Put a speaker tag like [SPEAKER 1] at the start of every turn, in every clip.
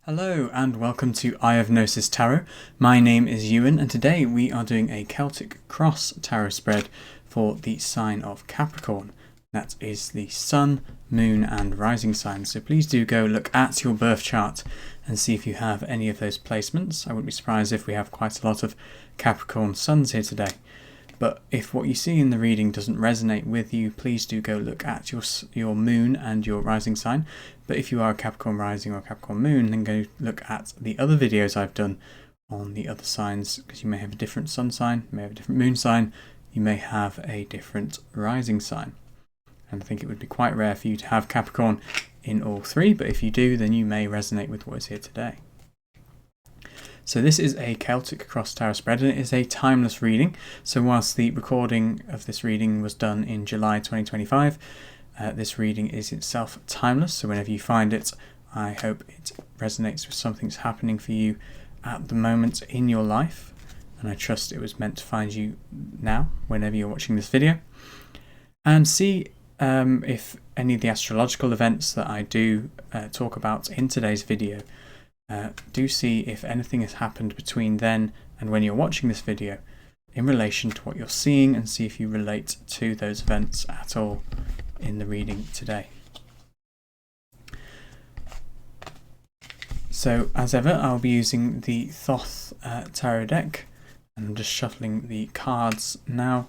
[SPEAKER 1] Hello and welcome to Eye of Gnosis Tarot. My name is Ewan and today we are doing a Celtic Cross Tarot spread for the sign of Capricorn. That is the Sun, Moon and Rising sign. So please do go look at your birth chart and see if you have any of those placements. I wouldn't be surprised if we have quite a lot of Capricorn Suns here today. But if what you see in the reading doesn't resonate with you, please do go look at your moon and your rising sign. But if you are a Capricorn rising or Capricorn moon, then go look at the other videos I've done on the other signs, because you may have a different sun sign, you may have a different moon sign, you may have a different rising sign. And I think it would be quite rare for you to have Capricorn in all three, but if you do, then you may resonate with what is here today. So this is a Celtic Cross Tarot spread and it is a timeless reading. So whilst the recording of this reading was done in July 2025, this reading is itself timeless. So whenever you find it, I hope it resonates with something that's happening for you at the moment in your life. And I trust it was meant to find you now, whenever you're watching this video. And see if any of the astrological events that I do talk about in today's video, do see if anything has happened between then and when you're watching this video in relation to what you're seeing, and see if you relate to those events at all in the reading today. So as ever, I'll be using the Thoth Tarot deck, and I'm just shuffling the cards now,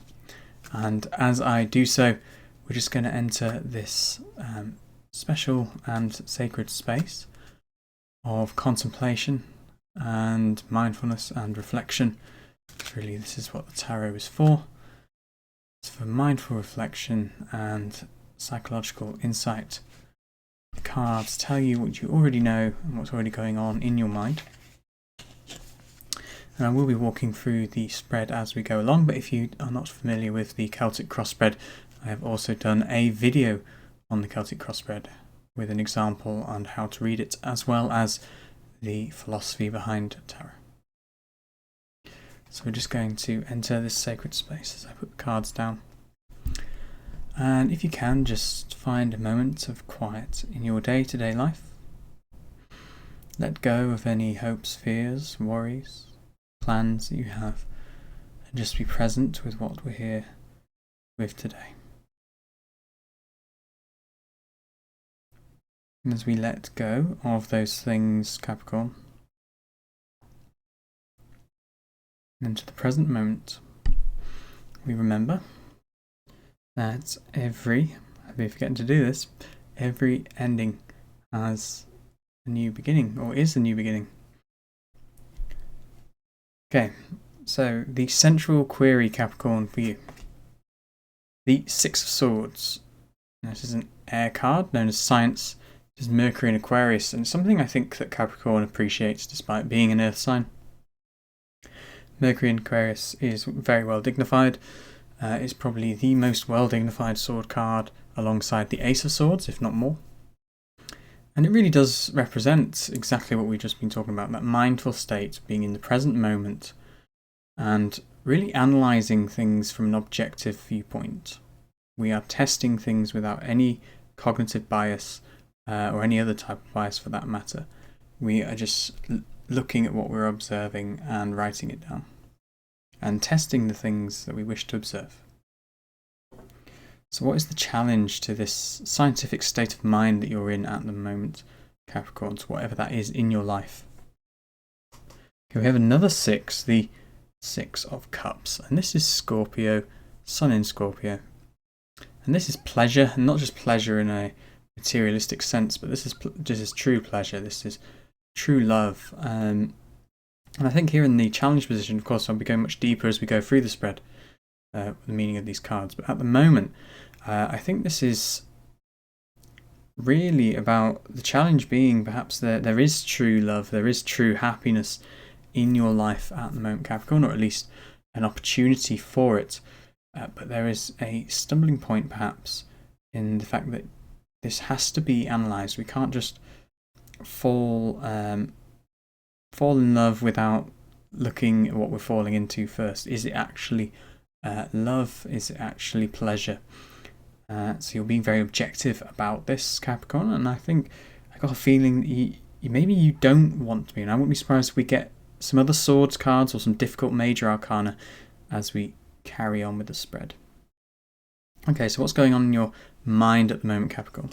[SPEAKER 1] and as I do so, we're just going to enter this special and sacred space of contemplation and mindfulness and reflection. Really, this is what the tarot is for. It's for mindful reflection and psychological insight. The cards tell you what you already know and what's already going on in your mind. And I will be walking through the spread as we go along, but if you are not familiar with the Celtic Cross spread, I have also done a video on the Celtic Cross spread with an example on how to read it, as well as the philosophy behind tarot. So we're just going to enter this sacred space as I put the cards down. And if you can, just find a moment of quiet in your day-to-day life. Let go of any hopes, fears, worries, plans that you have, and just be present with what we're here with today. And as we let go of those things, Capricorn, into the present moment, we remember that I've been forgetting to do this, every ending has a new beginning, or is a new beginning. Okay, so the central query, Capricorn, for you. The Six of Swords. Now, this is an air card known as Science. Is Mercury in Aquarius, and it's something I think that Capricorn appreciates despite being an earth sign. Mercury in Aquarius is very well dignified. It's probably the most well dignified sword card alongside the Ace of Swords, if not more. And it really does represent exactly what we've just been talking about, that mindful state, being in the present moment and really analysing things from an objective viewpoint. We are testing things without any cognitive bias, or any other type of bias for that matter. We are just looking at what we're observing and writing it down, and testing the things that we wish to observe. So what is the challenge to this scientific state of mind that you're in at the moment, Capricorns, whatever that is in your life? Okay, we have another six, the Six of Cups, and this is Scorpio, Sun in Scorpio. And this is pleasure, and not just pleasure in a materialistic sense, but this is true pleasure, this is true love. And I think here in the challenge position, of course, I'll be going much deeper as we go through the spread, the meaning of these cards. But at the moment, I think this is really about the challenge being perhaps there is true love, there is true happiness in your life at the moment, Capricorn, or at least an opportunity for it. But there is a stumbling point perhaps in the fact that this has to be analysed. We can't just fall in love without looking at what we're falling into first. Is it actually love? Is it actually pleasure? So you're being very objective about this, Capricorn, and I think I got a feeling that maybe you don't want to be, and I wouldn't be surprised if we get some other swords cards or some difficult major arcana as we carry on with the spread. Okay, so what's going on in your mind at the moment, Capricorn?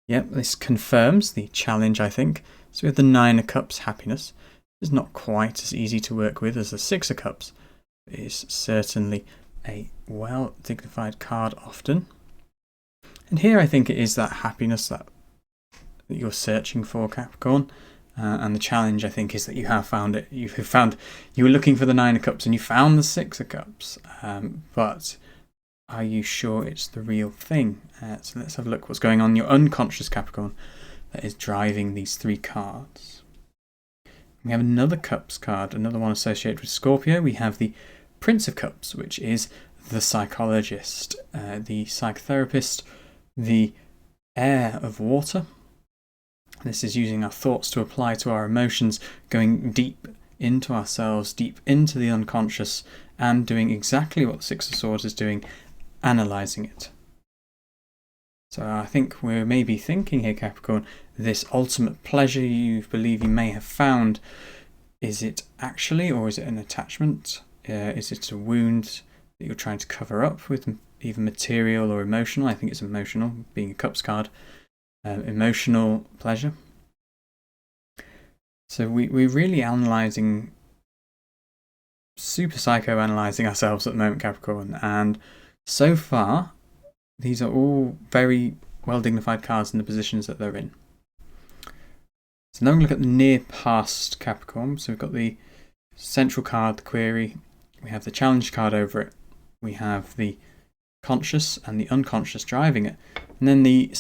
[SPEAKER 1] Yep, this confirms the challenge, I think. So we have the Nine of Cups, happiness. It's not quite as easy to work with as the Six of Cups. It is certainly a well-dignified card often. And here I think it is that happiness that you're searching for, Capricorn. And the challenge, I think, is that you have found it. You were looking for the Nine of Cups and you found the Six of Cups. But are you sure it's the real thing? So let's have a look what's going on in your unconscious, Capricorn, that is driving these three cards. We have another Cups card, another one associated with Scorpio. We have the Prince of Cups, which is the psychologist, the psychotherapist, the heir of water. This is using our thoughts to apply to our emotions, going deep into ourselves, deep into the unconscious, and doing exactly what the Six of Swords is doing, analysing it. So I think we're maybe thinking here, Capricorn, this ultimate pleasure you believe you may have found, is it actually, or is it an attachment? Is it a wound that you're trying to cover up with either material or emotional? I think it's emotional, being a Cups card. Emotional pleasure. So we're really analysing, super psychoanalyzing ourselves at the moment, Capricorn, and so far these are all very well dignified cards in the positions that they're in. So now we're going to look at the near past, Capricorn. So we've got the central card, the query, we have the challenge card over it, we have the conscious and the unconscious driving it, and then the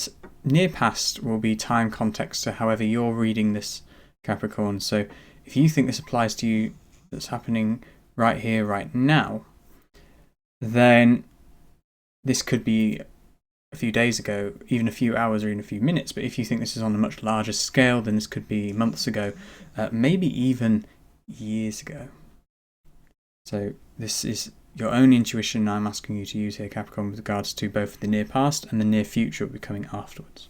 [SPEAKER 1] near past will be time context to however you're reading this, Capricorn. So if you think this applies to you, that's happening right here, right now, then this could be a few days ago, even a few hours or even a few minutes. But if you think this is on a much larger scale, then this could be months ago, maybe even years ago. So this is your own intuition I'm asking you to use here, Capricorn, with regards to both the near past and the near future will be coming afterwards.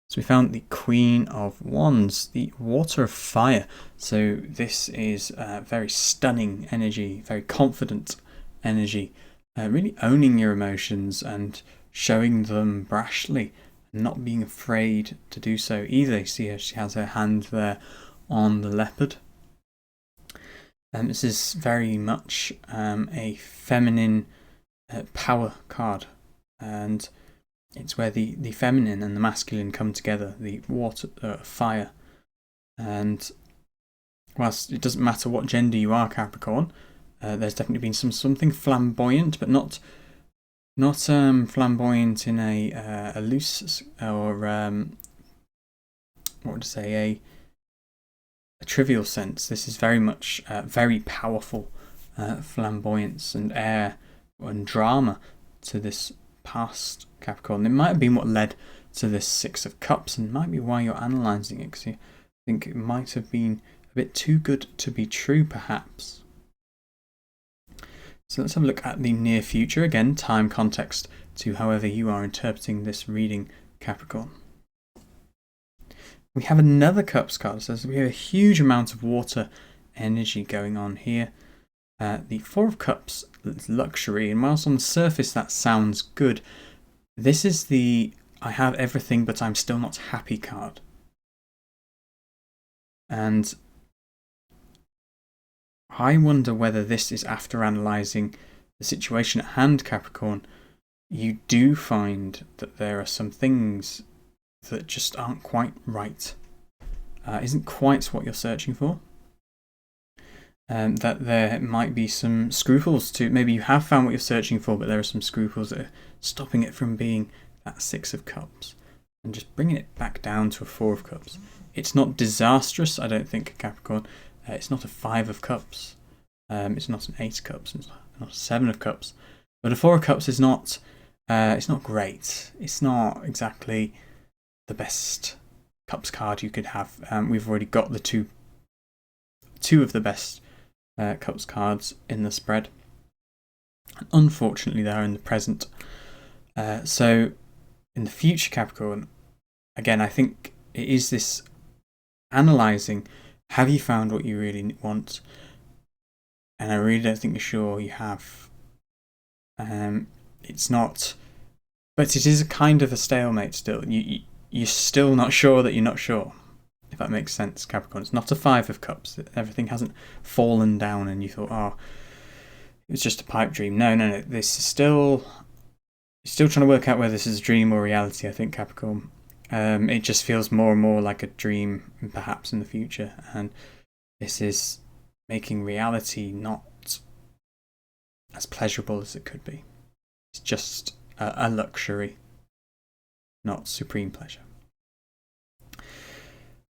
[SPEAKER 1] So we found the Queen of Wands, the Water of Fire. So this is very stunning energy, very confident energy, really owning your emotions and showing them brashly, and not being afraid to do so either. You see her, she has her hand there on the leopard. This is very much a feminine power card, and it's where the feminine and the masculine come together, the water, fire. And whilst it doesn't matter what gender you are, Capricorn, there's definitely been something flamboyant, but not flamboyant in a loose or what would I say, a trivial sense. This is very much very powerful flamboyance and air and drama to this past, Capricorn. It might have been what led to this Six of Cups, and might be why you're analysing it, because you think it might have been a bit too good to be true, perhaps. So let's have a look at the near future. Again, time context to however you are interpreting this reading, Capricorn. We have another Cups card, so we have a huge amount of water energy going on here. The Four of Cups, luxury, and whilst on the surface that sounds good, this is the I have everything but I'm still not happy card. And I wonder whether this is after analysing the situation at hand, Capricorn. You do find that there are some things that just aren't quite right, isn't quite what you're searching for. That there might be some scruples to, maybe you have found what you're searching for, but there are some scruples that are stopping it from being that Six of Cups and just bringing it back down to a Four of Cups. It's not disastrous, I don't think, Capricorn. It's not a Five of Cups. It's not an Eight of Cups. It's not a Seven of Cups. But a Four of Cups is not. It's not great. It's not exactly the best Cups card you could have. We've already got the two of the best Cups cards in the spread. And unfortunately, they are in the present. So in the future, Capricorn, again, I think it is this analysing, have you found what you really want? And I really don't think you're sure you have. It's not, but it is a kind of a stalemate still. You're still not sure that you're not sure, if that makes sense, Capricorn. It's not a 5 of Cups. Everything hasn't fallen down and you thought, oh, it was just a pipe dream. No. This is still trying to work out whether this is a dream or reality, I think, Capricorn. It just feels more and more like a dream, perhaps in the future. And this is making reality not as pleasurable as it could be. It's just a luxury, not supreme pleasure.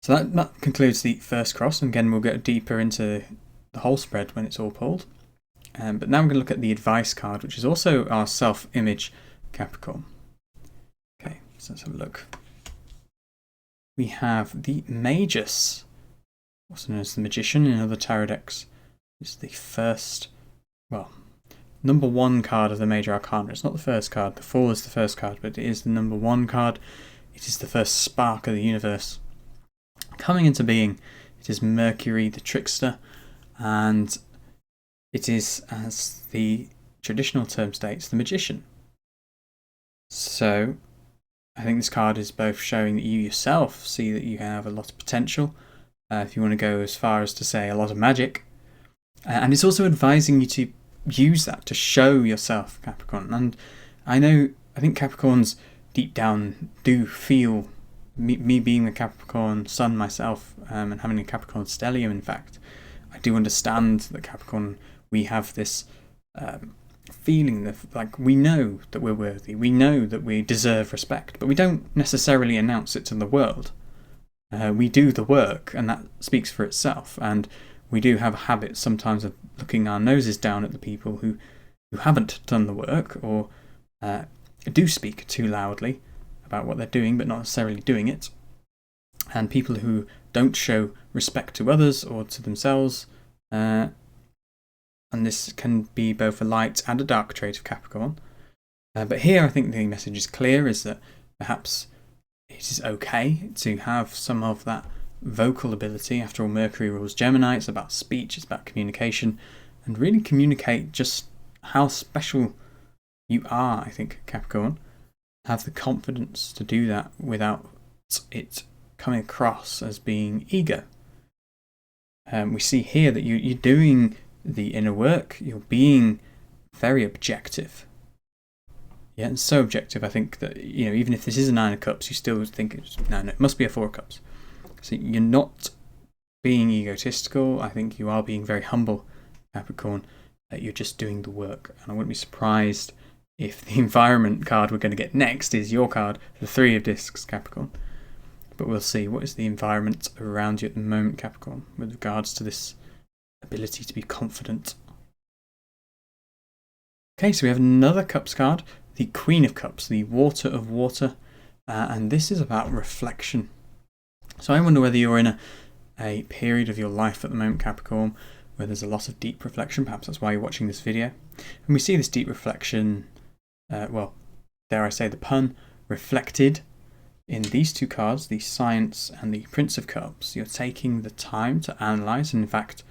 [SPEAKER 1] So that concludes the first cross, and again we'll get deeper into the whole spread when it's all pulled. But now we're going to look at the advice card, which is also our self-image, Capricorn. Okay, so let's have a look. We have the Magus, also known as the Magician in other tarot decks. It's the first, number 1 card of the Major Arcana. It's not the first card. The Fool is the first card, but it is the number 1 card. It is the first spark of the universe coming into being. It is Mercury, the trickster, and it is, as the traditional term states, the magician. So I think this card is both showing that you yourself see that you have a lot of potential, if you want to go as far as to say a lot of magic, and it's also advising you to use that to show yourself, Capricorn. And I think Capricorns deep down do feel, me being a Capricorn Sun myself, and having a Capricorn stellium, in fact, I do understand that Capricorn, we have this feeling of, like, we know that we're worthy, we know that we deserve respect, but we don't necessarily announce it to the world. We do the work, and that speaks for itself. And we do have habits sometimes of looking our noses down at the people who haven't done the work, or do speak too loudly about what they're doing but not necessarily doing it. And people who don't show respect to others or to themselves. And this can be both a light and a dark trait of Capricorn. But here I think the message is clear, is that perhaps it is okay to have some of that vocal ability. After all, Mercury rules Gemini. It's about speech, it's about communication, and really communicate just how special you are, I think, Capricorn. Have the confidence to do that without it coming across as being ego. We see here that you're doing the inner work, you're being very objective. Yeah, and so objective, I think that, even if this is a 9 of Cups, you still think it must be a 4 of Cups. So you're not being egotistical. I think you are being very humble, Capricorn, that you're just doing the work. And I wouldn't be surprised if the environment card we're going to get next is your card, the 3 of Discs, Capricorn. But we'll see. What is the environment around you at the moment, Capricorn, with regards to this ability to be confident? Okay, so we have another Cups card, the Queen of Cups, the Water of Water, and this is about reflection. So I wonder whether you're in a period of your life at the moment, Capricorn, where there's a lot of deep reflection. Perhaps that's why you're watching this video. And we see this deep reflection, dare I say the pun, reflected in these 2 cards, the Science and the Prince of Cups. You're taking the time to analyse, and in fact,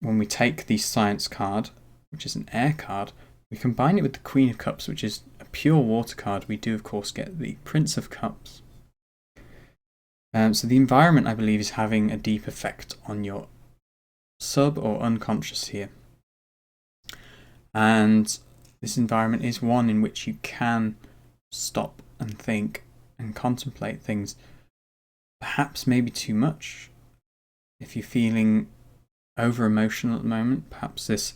[SPEAKER 1] when we take the Science card, which is an air card, we combine it with the Queen of Cups, which is a pure water card. We do, of course, get the Prince of Cups. So the environment, I believe, is having a deep effect on your sub or unconscious here. And this environment is one in which you can stop and think and contemplate things, perhaps maybe too much. If you're feeling over emotional at the moment, perhaps this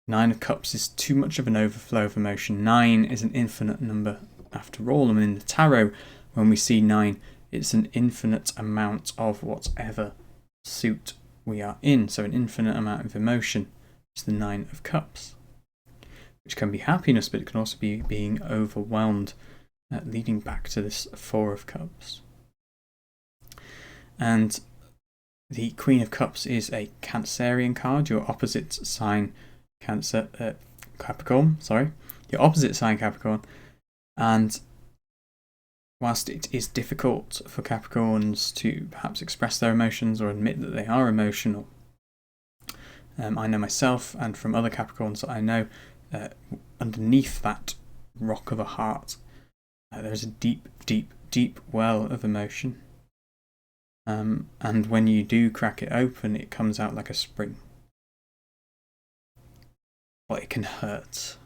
[SPEAKER 1] 9 of Cups is too much of an overflow of emotion. 9 is an infinite number after all, and in the tarot, when we see 9, it's an infinite amount of whatever suit we are in. So an infinite amount of emotion is the 9 of Cups, which can be happiness, but it can also be being overwhelmed, leading back to this 4 of Cups. And the Queen of Cups is a Cancerian card, your opposite sign Capricorn, your opposite sign Capricorn, and whilst it is difficult for Capricorns to perhaps express their emotions or admit that they are emotional, I know myself, and from other Capricorns that I know, underneath that rock of a heart, there is a deep, deep, deep well of emotion. And when you do crack it open, it comes out like a spring. But it can hurt.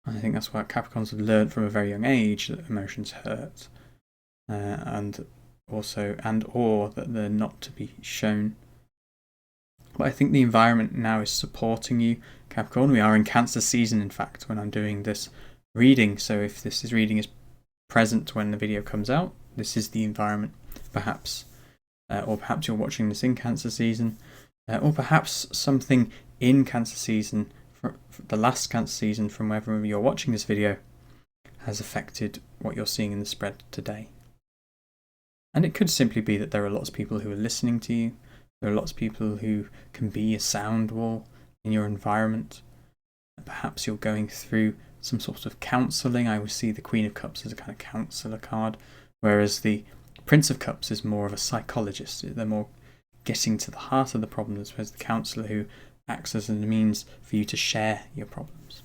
[SPEAKER 1] And I think that's why Capricorns have learned from a very young age that emotions hurt. And or that they're not to be shown. But I think the environment now is supporting you, Capricorn. We are in Cancer season, in fact, when I'm doing this reading. So if this reading is present when the video comes out, this is the environment, perhaps. Or perhaps you're watching this in Cancer season. Or perhaps something in Cancer season, for the last Cancer season, from wherever you're watching this video, has affected what you're seeing in the spread today. And it could simply be that there are lots of people who are listening to you. There are lots of people who can be a sound wall in your environment. Perhaps you're going through some sort of counselling. I would see the Queen of Cups as a kind of counsellor card, whereas the Prince of Cups is more of a psychologist. They're more getting to the heart of the problem, as opposed to the counsellor who acts as a means for you to share your problems.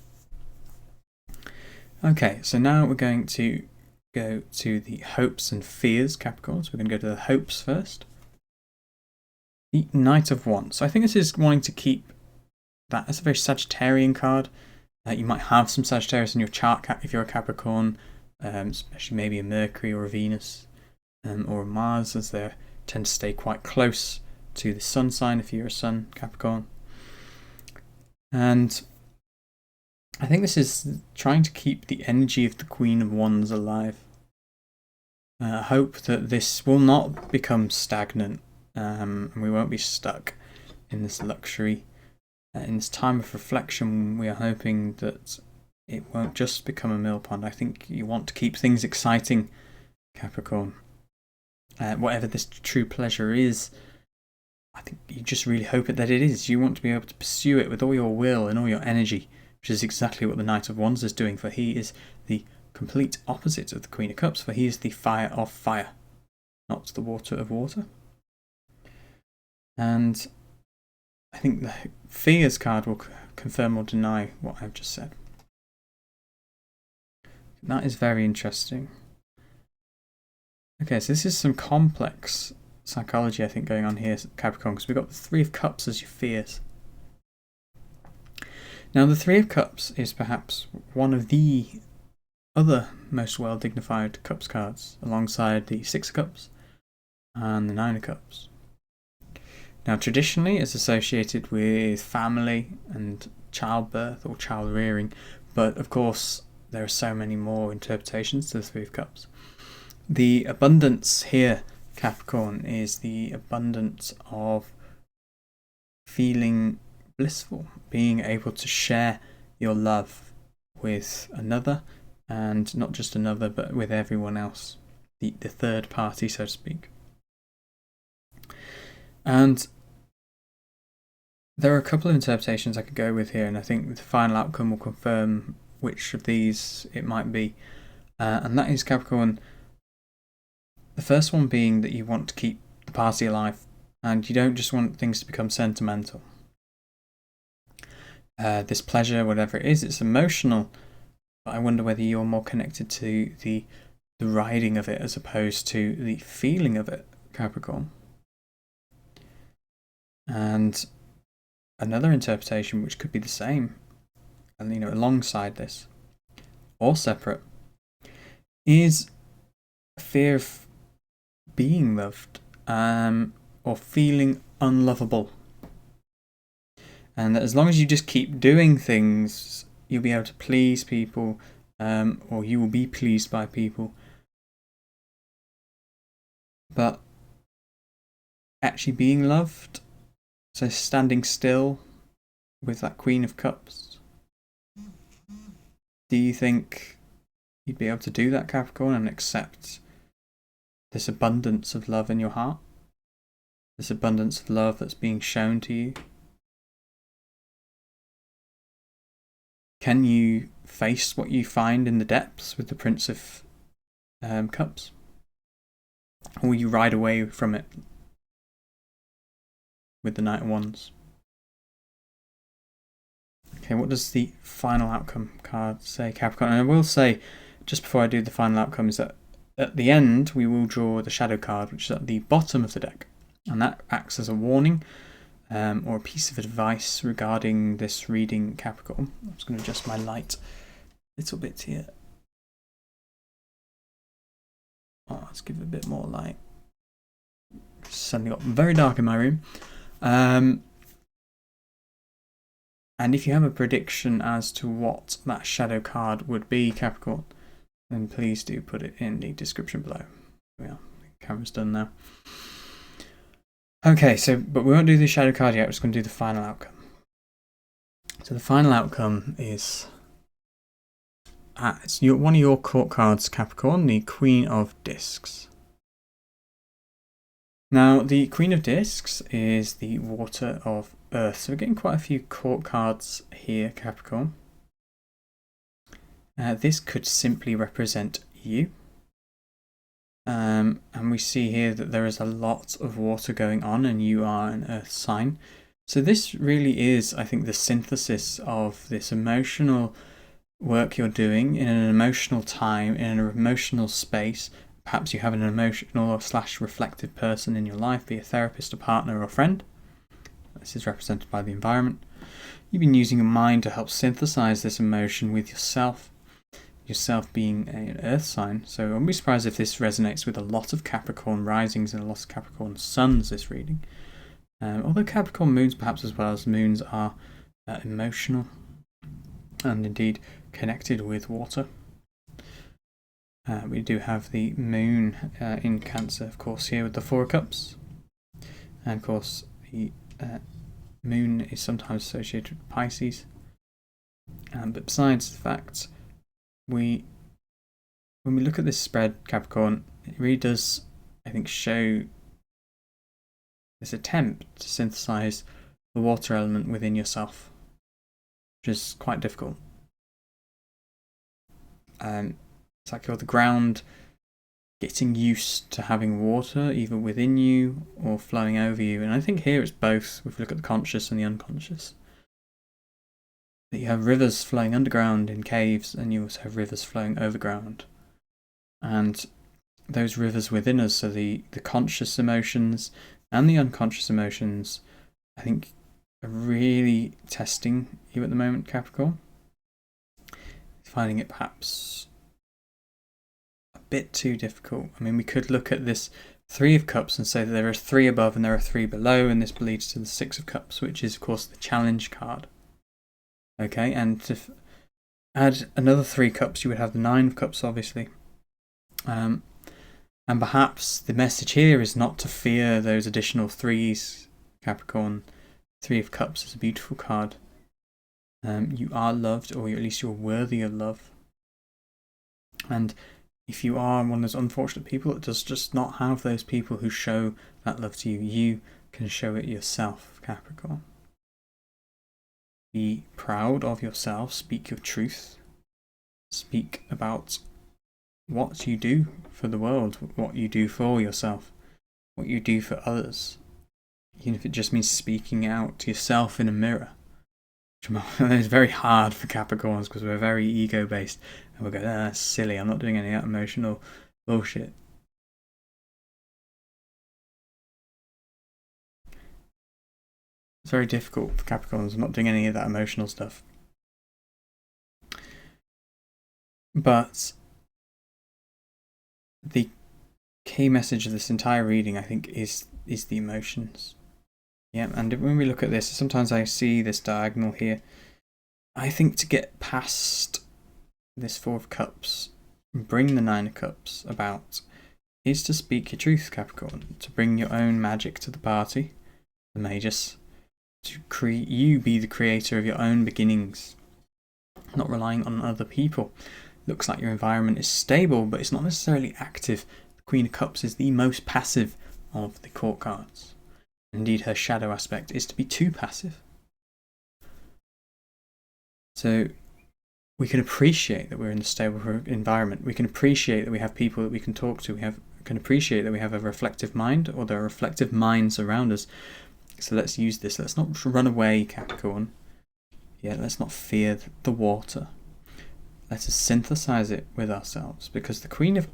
[SPEAKER 1] Okay, so now we're going to go to the hopes and fears, Capricorn. So we're going to go to the hopes first. The Knight of Wands. So I think this is wanting to keep that as a very Sagittarian card. You might have some Sagittarius in your chart if you're a Capricorn, especially maybe a Mercury or a Venus or a Mars, as they tend to stay quite close to the Sun sign if you're a Sun Capricorn. And I think this is trying to keep the energy of the Queen of Wands alive. Hope that this will not become stagnant, and we won't be stuck in this luxury. In this time of reflection, we are hoping that it won't just become a mill pond. I think you want to keep things exciting, Capricorn. Whatever this true pleasure is, I think you just really hope that it is. You want to be able to pursue it with all your will and all your energy, which is exactly what the Knight of Wands is doing, for he is the complete opposite of the Queen of Cups, for he is the fire of fire, not the water of water. And I think the fears card will confirm or deny what I've just said. That is very interesting. Okay, so this is some complex psychology, I think, going on here, Capricorn, because we've got the Three of Cups as your fears. Now, the Three of Cups is perhaps one of the other most well-dignified Cups cards, alongside the Six of Cups and the Nine of Cups. Now, traditionally, it's associated with family and childbirth or child rearing, but of course, there are so many more interpretations to the Three of Cups. The abundance here, Capricorn, is the abundance of feeling blissful, being able to share your love with another, and not just another, but with everyone else, the third party, so to speak. And there are a couple of interpretations I could go with here, and I think the final outcome will confirm which of these it might be. And that is, Capricorn, the first one being that you want to keep the party alive, and you don't just want things to become sentimental. This pleasure, whatever it is, it's emotional, but I wonder whether you're more connected to the riding of it as opposed to the feeling of it, Capricorn. And another interpretation, which could be the same, and alongside this, or separate, is a fear of being loved, or feeling unlovable. And that as long as you just keep doing things, you'll be able to please people, or you will be pleased by people. But actually being loved, so standing still with that Queen of Cups, do you think you'd be able to do that, Capricorn, and accept this abundance of love in your heart? This abundance of love that's being shown to you? Can you face what you find in the depths with the Prince of Cups? Or will you ride away from it with the Knight of Wands? Okay, what does the final outcome card say, Capricorn? And I will say, just before I do the final outcome, is that at the end we will draw the shadow card, which is at the bottom of the deck. And that acts as a warning or a piece of advice regarding this reading, Capricorn. I'm just going to adjust my light a little bit here. Oh, let's give it a bit more light. It's suddenly got very dark in my room. And if you have a prediction as to what that shadow card would be, Capricorn, then please do put it in the description below. Yeah, the camera's done now. Okay, but we won't do the shadow card yet, we're just going to do the final outcome. So the final outcome is it's one of your court cards, Capricorn, the Queen of Discs. Now, the Queen of Discs is the Water of Earth. So we're getting quite a few court cards here, Capricorn. This could simply represent you. And we see here that there is a lot of water going on and you are an earth sign. So this really is, I think, the synthesis of this emotional work you're doing in an emotional time, in an emotional space. Perhaps you have an emotional or / reflective person in your life, be a therapist, a partner, or a friend. This is represented by the environment. You've been using your mind to help synthesize this emotion with yourself being an earth sign. So I wouldn't be surprised if this resonates with a lot of Capricorn risings and a lot of Capricorn suns, this reading. Although Capricorn moons, perhaps as well as moons, are emotional and indeed connected with water. We do have the moon in Cancer, of course, here with the Four of Cups. And of course, the moon is sometimes associated with Pisces. But besides the fact, when we look at this spread, Capricorn, it really does, I think, show this attempt to synthesize the water element within yourself, which is quite difficult. It's like you're the ground getting used to having water either within you or flowing over you. And I think here it's both, if we look at the conscious and the unconscious. That you have rivers flowing underground in caves, and you also have rivers flowing overground. And those rivers within us, so the conscious emotions and the unconscious emotions, I think are really testing you at the moment, Capricorn. Finding it perhaps a bit too difficult. I mean, we could look at this Three of Cups and say that there are 3 above and there are 3 below, and this leads to the Six of Cups, which is of course the challenge card. Okay, and to add another 3 cups, you would have the 9 of Cups, obviously. And perhaps the message here is not to fear those additional 3s, Capricorn. 3 of Cups is a beautiful card. You are loved, or at least you're worthy of love. And if you are one of those unfortunate people that does just not have those people who show that love to you, you can show it yourself, Capricorn. Be proud of yourself, speak your truth, speak about what you do for the world, what you do for yourself, what you do for others, even if it just means speaking out to yourself in a mirror. It's very hard for Capricorns because we're very ego-based and we'll go, that's silly, I'm not doing any emotional bullshit. It's very difficult for Capricorns. I'm not doing any of that emotional stuff. But the key message of this entire reading, I think, is the emotions. Yeah, and when we look at this, sometimes I see this diagonal here. I think to get past this 4 of Cups and bring the 9 of Cups about is to speak your truth, Capricorn. To bring your own magic to the party, the Magus. To you be the creator of your own beginnings, not relying on other people. Looks like your environment is stable, but it's not necessarily active. The Queen of Cups is the most passive of the court cards. Indeed, her shadow aspect is to be too passive. So we can appreciate that we're in a stable environment. We can appreciate that we have people that we can talk to. We have can appreciate that we have a reflective mind, or there are reflective minds around us. So let's use this. Let's not run away, Capricorn. Yeah, let's not fear the water. Let us synthesize it with ourselves, because the Queen of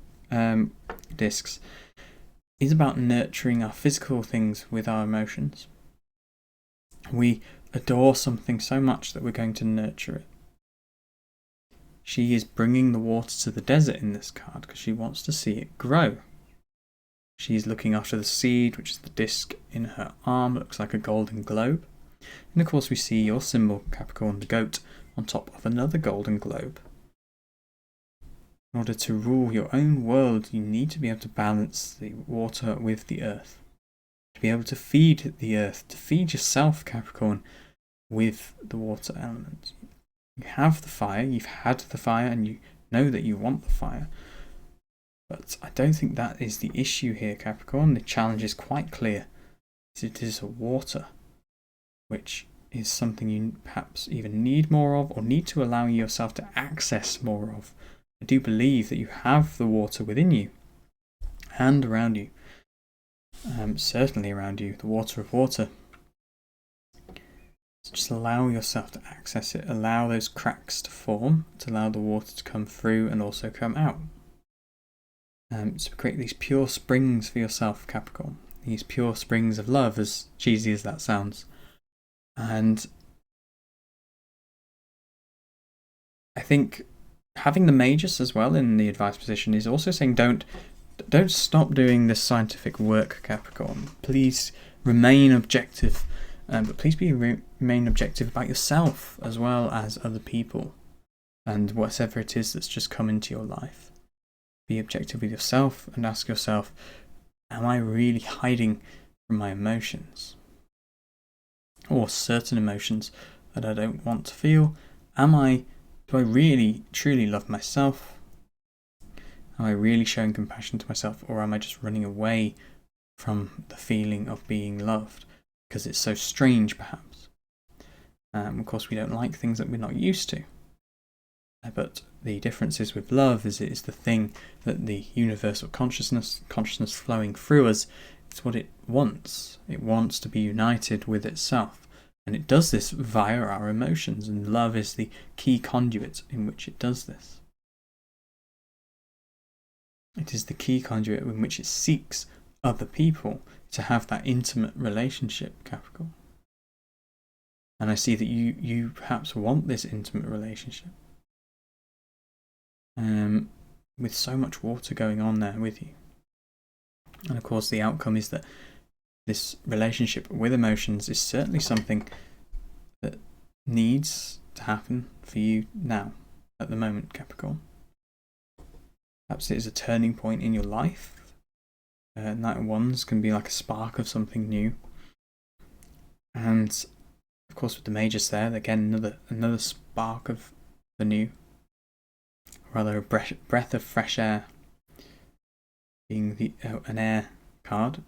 [SPEAKER 1] Discs is about nurturing our physical things with our emotions. We adore something so much that we're going to nurture it. She is bringing the water to the desert in this card because she wants to see it grow. She's looking after the seed, which is the disc in her arm. It looks like a golden globe. And of course we see your symbol, Capricorn, the goat, on top of another golden globe. In order to rule your own world, you need to be able to balance the water with the earth. To be able to feed the earth, to feed yourself, Capricorn, with the water element. You have the fire, you've had the fire, and you know that you want the fire. But I don't think that is the issue here, Capricorn. The challenge is quite clear. It is a water, which is something you perhaps even need more of, or need to allow yourself to access more of. I do believe that you have the water within you and around you. Certainly around you, the water of water. So just allow yourself to access it. Allow those cracks to form, to allow the water to come through and also come out. So create these pure springs for yourself, Capricorn. These pure springs of love, as cheesy as that sounds. And I think having the Magus as well in the advice position is also saying don't stop doing this scientific work, Capricorn. Please remain objective, but please remain objective about yourself as well as other people and whatever it is that's just come into your life. Be objective with yourself and ask yourself, am I really hiding from my emotions? Or certain emotions that I don't want to feel? Do I really, truly love myself? Am I really showing compassion to myself, or am I just running away from the feeling of being loved because it's so strange, perhaps? Of course, we don't like things that we're not used to. But the difference is with love is it is the thing that the universal consciousness flowing through us, it's what it wants. It wants to be united with itself. And it does this via our emotions, and love is the key conduit in which it does this. It is the key conduit in which it seeks other people to have that intimate relationship, Capricorn. And I see that you perhaps want this intimate relationship. With so much water going on there with you. And of course the outcome is that this relationship with emotions is certainly something that needs to happen for you now, at the moment, Capricorn. Perhaps it is a turning point in your life. Night ones can be like a spark of something new. And of course with the Magus there, again another spark of the new. Rather a breath of fresh air, being an air card.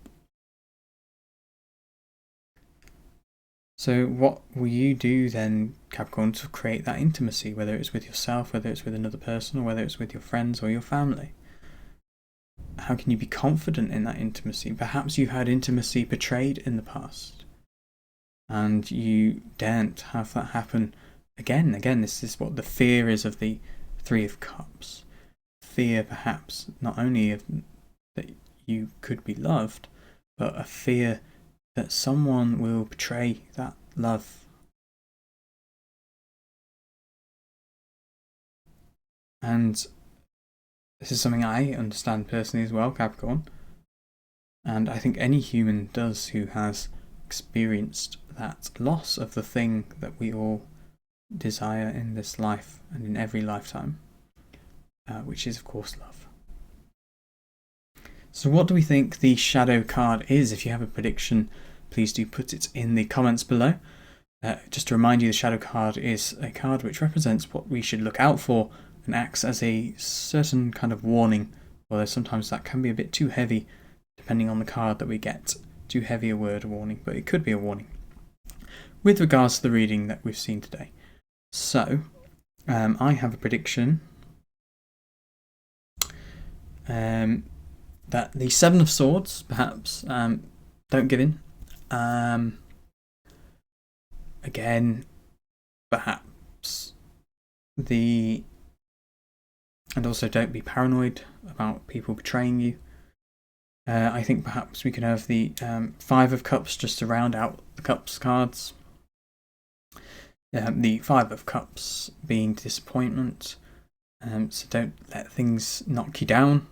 [SPEAKER 1] So what will you do then, Capricorn, to create that intimacy, whether it's with yourself, whether it's with another person, or whether it's with your friends or your family? How can you be confident in that intimacy? Perhaps you've had intimacy betrayed in the past and you daren't have that happen again. Again, this is what the fear is of the Three of Cups. Fear perhaps not only of that you could be loved, but a fear that someone will betray that love. And this is something I understand personally as well, Capricorn. And I think any human does who has experienced that loss of the thing that we all desire in this life and in every lifetime, which is of course love. So what do we think the shadow card is? If you have a prediction, please do put it in the comments below. Just to remind you, the shadow card is a card which represents what we should look out for and acts as a certain kind of warning, although sometimes that can be a bit too heavy depending on the card that we get. Too heavy a word, warning, but it could be a warning with regards to the reading that we've seen today. So I have a prediction. that the Seven of Swords, perhaps, don't give in. Again, perhaps and also don't be paranoid about people betraying you. I think perhaps we could have the Five of Cups just to round out the Cups cards. The Five of Cups being disappointment. So don't let things knock you down.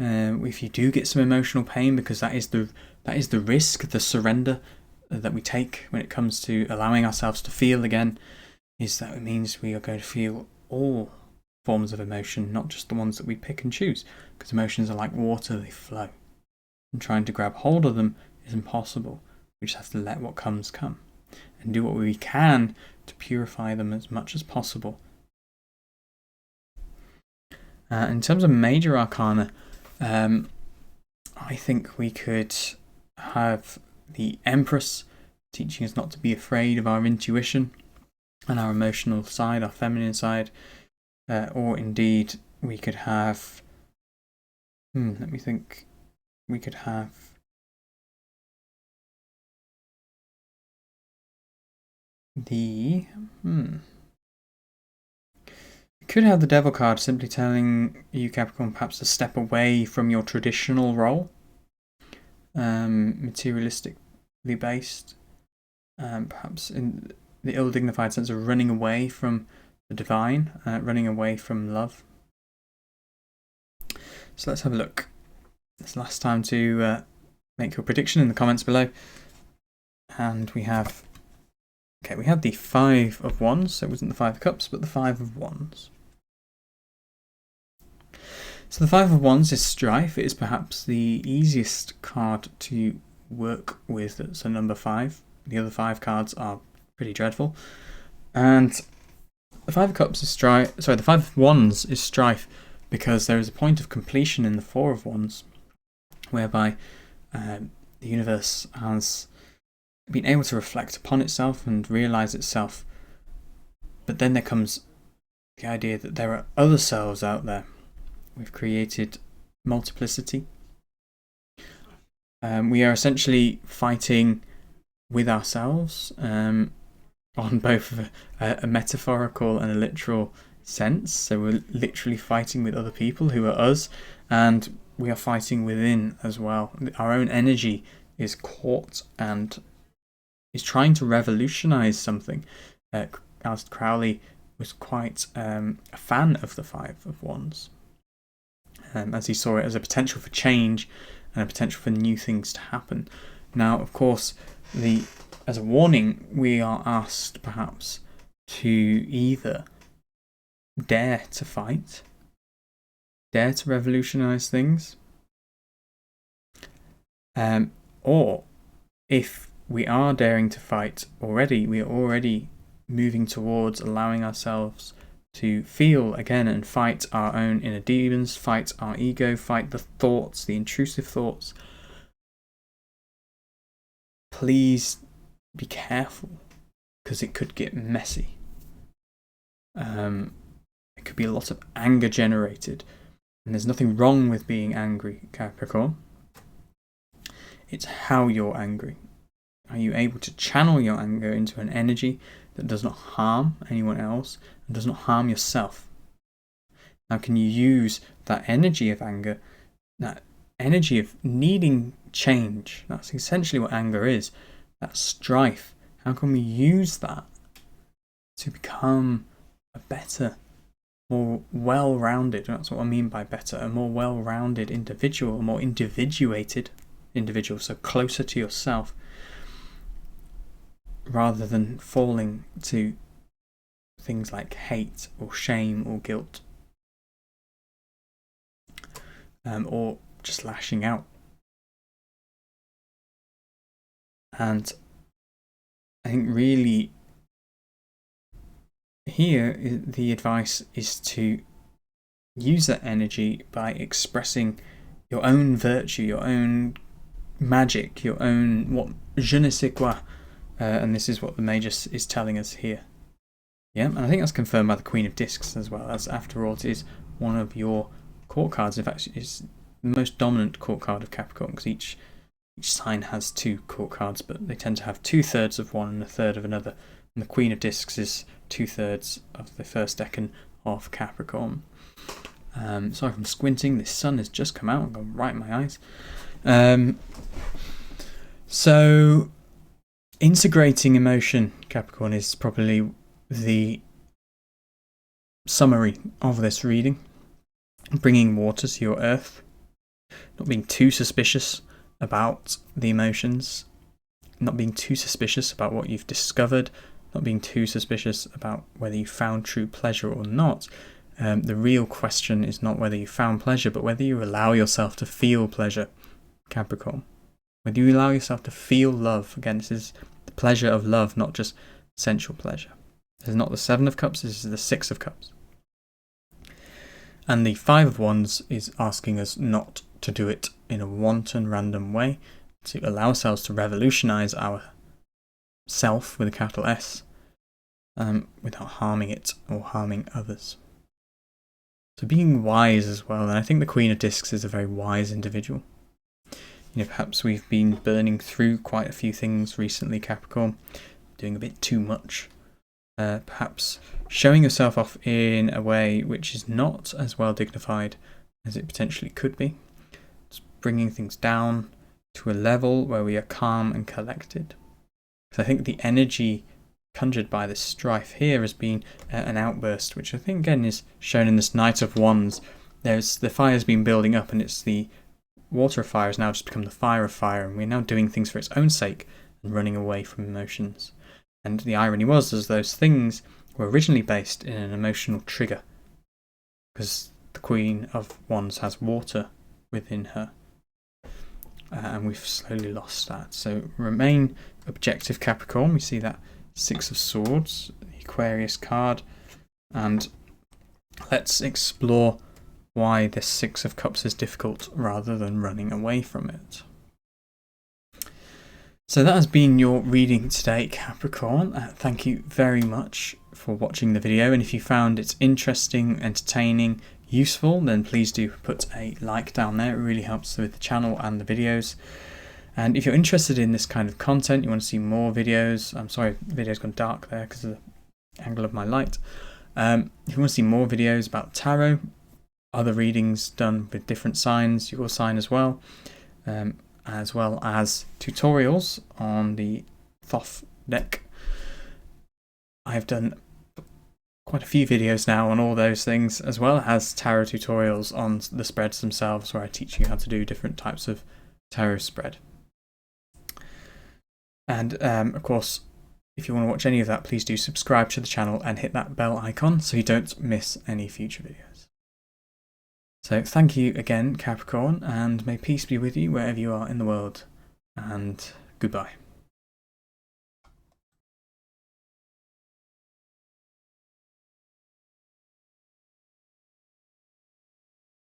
[SPEAKER 1] If you do get some emotional pain, because that is the risk, the surrender that we take when it comes to allowing ourselves to feel again, is that it means we are going to feel all forms of emotion, not just the ones that we pick and choose, because emotions are like water, they flow. And trying to grab hold of them is impossible. We just have to let what comes come and do what we can to purify them as much as possible. In terms of major arcana, I think we could have the Empress teaching us not to be afraid of our intuition and our emotional side, our feminine side. Or indeed, we could have... let me think. We could have... We could have the Devil card simply telling you, Capricorn, perhaps to step away from your traditional role. Materialistically based. Perhaps in the ill-dignified sense of running away from the divine, running away from love. So let's have a look. It's the last time to make your prediction in the comments below. And we have the Five of Wands. So it wasn't the Five of Cups, but the Five of Wands. So the Five of Wands is strife. It is perhaps the easiest card to work with. It's a number 5. The other 5 cards are pretty dreadful. And the Five of Cups is strife. Sorry, the Five of Wands is strife because there is a point of completion in the Four of Wands, whereby the universe has been able to reflect upon itself and realize itself. But then there comes the idea that there are other selves out there. We've created multiplicity. We are essentially fighting with ourselves on both a metaphorical and a literal sense. So we're literally fighting with other people who are us, and we are fighting within as well. Our own energy is caught and is trying to revolutionize something. Aleister Crowley was quite a fan of the Five of Wands, as he saw it as a potential for change and a potential for new things to happen. Now, of course, as a warning, we are asked perhaps to either dare to fight, dare to revolutionize things, or if we are daring to fight already, we are already moving towards allowing ourselves to feel again and fight our own inner demons, fight our ego, fight the thoughts, the intrusive thoughts. Please be careful, because it could get messy. It could be a lot of anger generated, and there's nothing wrong with being angry, Capricorn. It's how you're angry. Are you able to channel your anger into an energy that does not harm anyone else and does not harm yourself? Now, can you use that energy of anger, that energy of needing change? That's essentially what anger is, that strife. How can we use that to become a better, more well-rounded, that's what I mean by better, a more well-rounded individual, a more individuated individual, so closer to yourself, rather than falling to things like hate or shame or guilt, or just lashing out. And I think really here the advice is to use that energy by expressing your own virtue, your own magic, your own what je ne sais quoi. And this is what the Magus is telling us here. Yeah, and I think that's confirmed by the Queen of Discs as well, as after all it is one of your court cards. In fact, it's most dominant court card of Capricorn, because each sign has 2 court cards, but they tend to have 2/3 of one and 1/3 of another. And the Queen of Discs is 2/3 of the first decan of Capricorn. Sorry if I'm squinting, this sun has just come out and gone right in my eyes. So integrating emotion, Capricorn, is probably the summary of this reading. Bringing water to your earth, not being too suspicious about the emotions, not being too suspicious about what you've discovered, not being too suspicious about whether you found true pleasure or not. The real question is not whether you found pleasure, but whether you allow yourself to feel pleasure, Capricorn. Whether you allow yourself to feel love. Again, this is the pleasure of love, not just sensual pleasure. This is not the 7 of Cups, this is the 6 of Cups. And the 5 of Wands is asking us not to do it in a wanton, random way, to allow ourselves to revolutionize our self with a capital S, without harming it or harming others. So being wise as well, and I think the Queen of Discs is a very wise individual. Perhaps we've been burning through quite a few things recently, Capricorn, doing a bit too much. Perhaps showing yourself off in a way which is not as well dignified as it potentially could be. It's bringing things down to a level where we are calm and collected. Because I think the energy conjured by this strife here has been an outburst, which I think again is shown in this Knight of Wands. The fire's been building up, and it's the water of fire has now just become the fire of fire, and we're now doing things for its own sake and running away from emotions. And the irony was, as those things were originally based in an emotional trigger, because the Queen of Wands has water within her, and we've slowly lost that. So remain objective, Capricorn. We see that 6 of Swords, the Aquarius card, and let's explore why this 6 of Cups is difficult rather than running away from it. So that has been your reading today, Capricorn. Thank you very much for watching the video, and if you found it interesting, entertaining, useful, then please do put a like down there. It really helps with the channel and the videos. And if you're interested in this kind of content, you want to see more videos, I'm sorry, the video's gone dark there because of the angle of my light. If you want to see more videos about tarot, other readings done with different signs, your sign as well as tutorials on the Thoth deck. I've done quite a few videos now on all those things, as well as tarot tutorials on the spreads themselves, where I teach you how to do different types of tarot spread. And of course, if you want to watch any of that, please do subscribe to the channel and hit that bell icon so you don't miss any future videos. So thank you again, Capricorn, and may peace be with you wherever you are in the world, and goodbye.